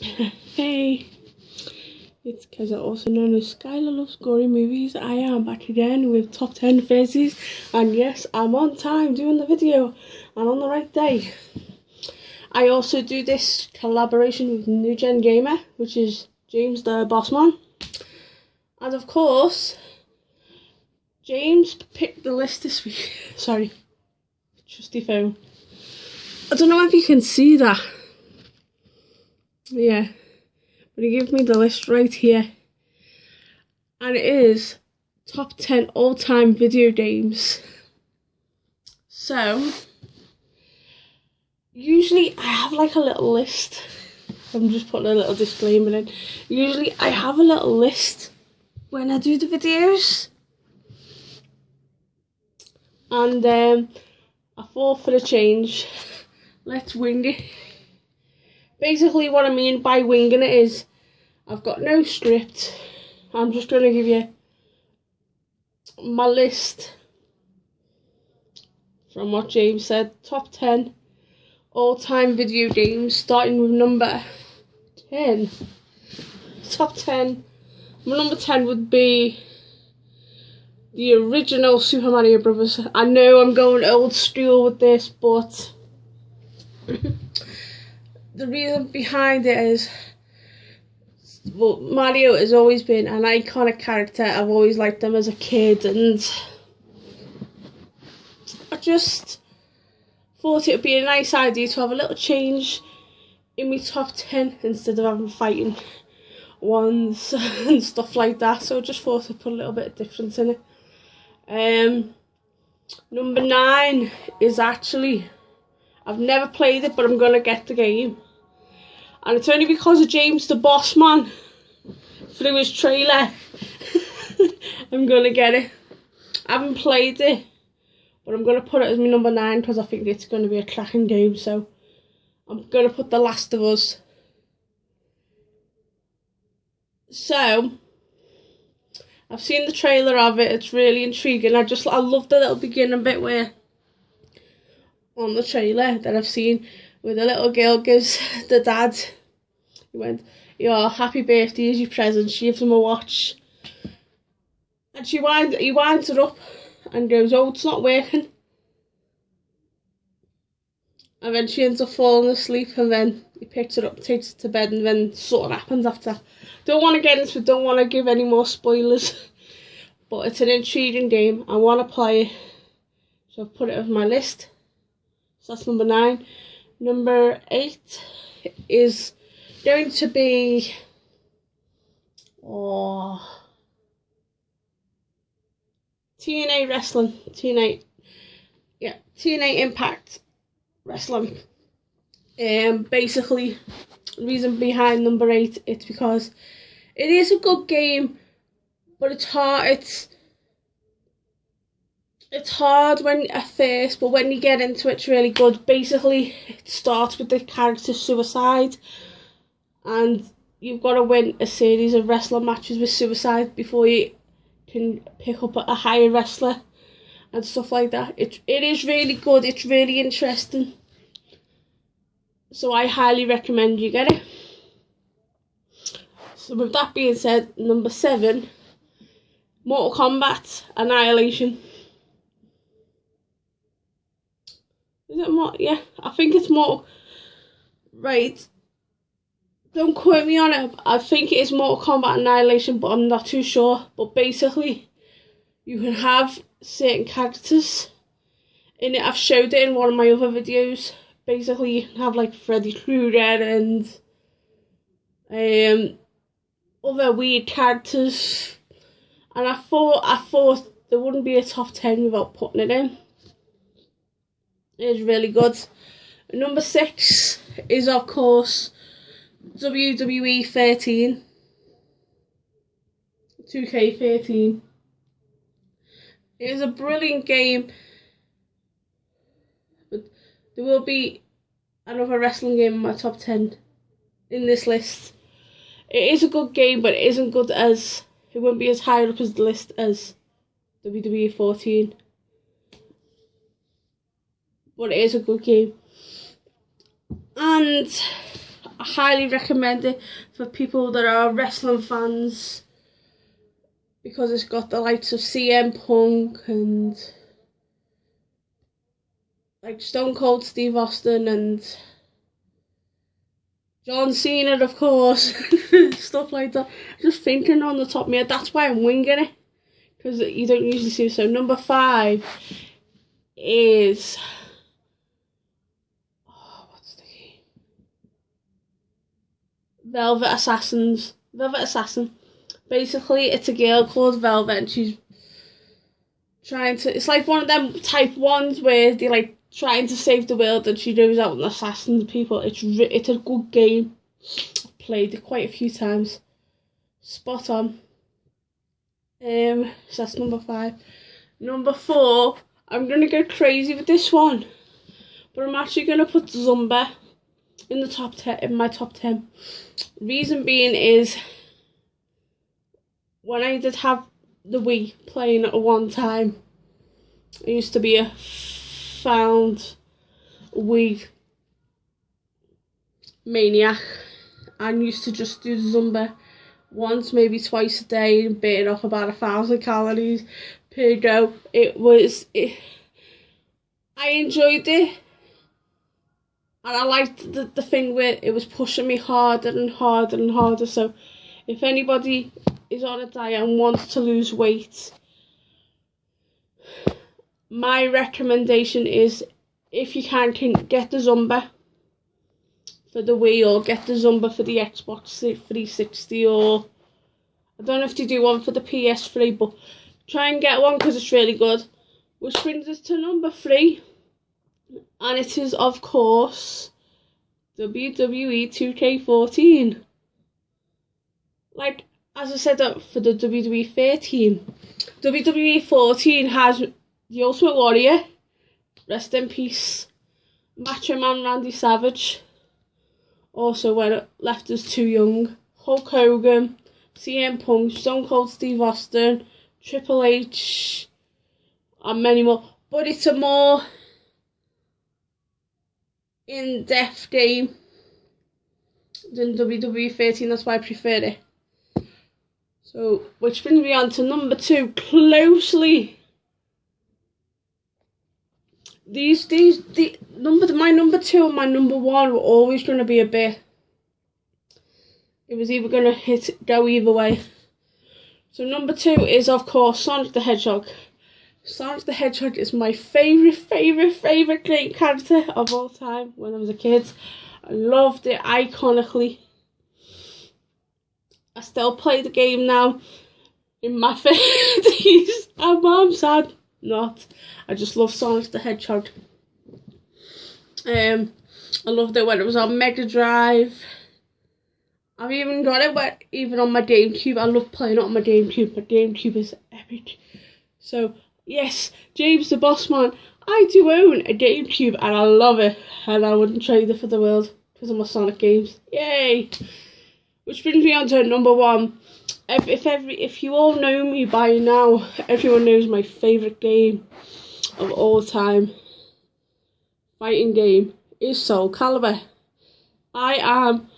Hey, it's Keza, also known as Skylar Loves Gory Movies. I am back again with top 10 faces, and yes, I'm on time doing the video and on the right day. I also do this collaboration with New Gen Gamer, which is James the Bossman, and of course, James picked the list this week. Sorry, trusty phone. I don't know if you can see that. Yeah. But he gave me the list right here, and it is top 10 all-time video games. So usually I have like a little list. I'm just putting a little disclaimer in. Usually I have a little list when I do the videos, and I thought for a change, let's wing it. Basically what I mean by winging it is I've got no script. I'm just going to give you my list from what James said. Top 10 all-time video games, starting with number 10. Top 10. My number 10 would be the original Super Mario Brothers. I know I'm going old school with this, but the reason behind it is, well, Mario has always been an iconic character. I've always liked him as a kid, and I just thought it would be a nice idea to have a little change in my top 10 instead of having fighting ones and stuff like that. So I just thought I'd put a little bit of difference in it. Number 9 is actually, I've never played it, but I'm going to get the game. And it's only because of James the Bossman through his trailer. I'm going to get it. I haven't played it, but I'm going to put it as my number 9 because I think it's going to be a cracking game. So I'm going to put The Last of Us. So I've seen the trailer of it. It's really intriguing. I love the little beginning bit where on the trailer that I've seen, where the little girl gives the dad, he went, "Your happy birthday is your present." She gives him a watch, and he winds it up and goes, "Oh, it's not working." And then she ends up falling asleep, and then he picks it up, takes it to bed, and then something happens after. Don't want to get into it, don't want to give any more spoilers, but it's an intriguing game. I want to play it, so I've put it on my list. So that's number 9. Number 8 is going to be TNA Wrestling. TNA Impact Wrestling. Basically, the reason behind number 8, it's because it is a good game, but it's hard. It's hard at first, but when you get into it, it's really good. Basically, it starts with the character Suicide, and you've got to win a series of wrestling matches with Suicide before you can pick up a higher wrestler and stuff like that. It is really good. It's really interesting. So I highly recommend you get it. So with that being said, number 7, Mortal Kombat Annihilation. Is it more? Yeah, I think it's more. Right. Don't quote me on it. I think it is Mortal Kombat Annihilation, but I'm not too sure. But basically, you can have certain characters in it. I've showed it in one of my other videos. Basically, you can have like Freddy Krueger and other weird characters. And I thought there wouldn't be a top 10 without putting it in. It is really good. Number 6 is, of course, WWE 13. 2K13. It is a brilliant game. But there will be another wrestling game in my top 10 in this list. It is a good game, but it won't be as high up as the list as WWE 14. But it is a good game. And I highly recommend it for people that are wrestling fans, because it's got the likes of CM Punk and like Stone Cold Steve Austin and John Cena, of course, stuff like that. Just thinking on the top of my head, that's why I'm winging it, because you don't usually see it. So number 5 is, what's the game? Velvet Assassin. Basically, it's a girl called Velvet, and she's trying to. It's like one of them type ones where they like trying to save the world, and she goes out and assassins people. It's a good game. I've played it quite a few times. Spot on. So that's number 5. Number 4, I'm gonna go crazy with this one, but I'm actually gonna put Zumba in the top 10. In my top 10. Reason being is, when I did have the Wii playing at one time, I used to be a found Wii maniac and used to just do Zumba once, maybe twice a day, and burn off about 1,000 calories per go. I enjoyed it, and I liked the thing where it was pushing me harder and harder and harder. So if anybody is on a diet and wants to lose weight, my recommendation is, if you can get the Zumba for the Wii, or get the Zumba for the Xbox 360, or I don't know if they do one for the PS3, but try and get one because it's really good. Which brings us to number 3, and it is, of course, WWE 2K14. Like, as I said for the WWE 13, WWE 14 has the Ultimate Warrior, rest in peace, Macho Man Randy Savage, also left us too young, Hulk Hogan, CM Punk, Stone Cold Steve Austin, Triple H, and many more. But it's a more in-depth game than WWE 13, that's why I prefer it. So, which brings me on to number 2, closely. My number 2 and my number 1 were always going to be a bit. It was either going to go either way. So number 2 is, of course, Sonic the Hedgehog. Sonic the Hedgehog is my favourite great character of all time when I was a kid. I loved it iconically. I still play the game now in my 30s. I'm sad not. I just love Sonic the Hedgehog. I loved it when it was on Mega Drive. I've even got it even on my GameCube. I love playing it on my GameCube. My GameCube is epic. So yes, James the Bossman, I do own a GameCube and I love it, and I wouldn't trade it for the world because of my Sonic games. Yay! Which brings me on to number 1. If you all know me by now, everyone knows my favourite game of all time, fighting game, is Soul Calibur. I am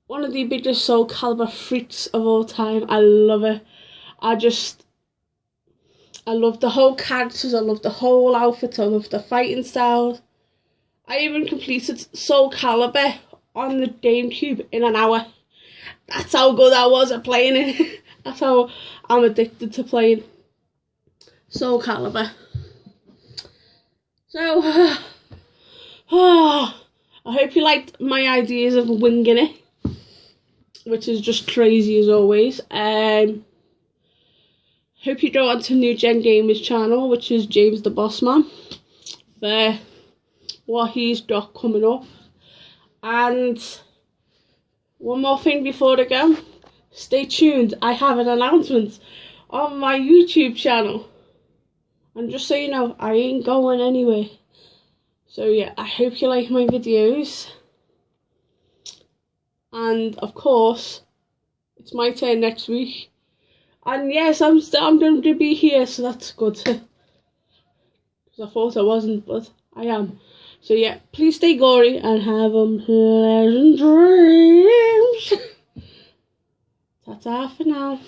one of the biggest Soul Calibur freaks of all time. I love it. I love the whole characters, I love the whole outfit, I love the fighting styles. I even completed Soul Calibur on the GameCube in an hour. That's how good I was at playing it. That's how I'm addicted to playing Soul Calibur. So, I hope you liked my ideas of winging it, which is just crazy as always. Hope you go on to New Gen Gamers channel, which is James the Bossman, for what he's got coming up. And one more thing before I go, stay tuned. I have an announcement on my YouTube channel. And just so you know, I ain't going anywhere. So yeah, I hope you like my videos. And of course, it's my turn next week. And yes, I'm going to be here, so that's good. Because I thought I wasn't, but I am. So yeah, please stay gory and have a pleasant dream. Ta for now.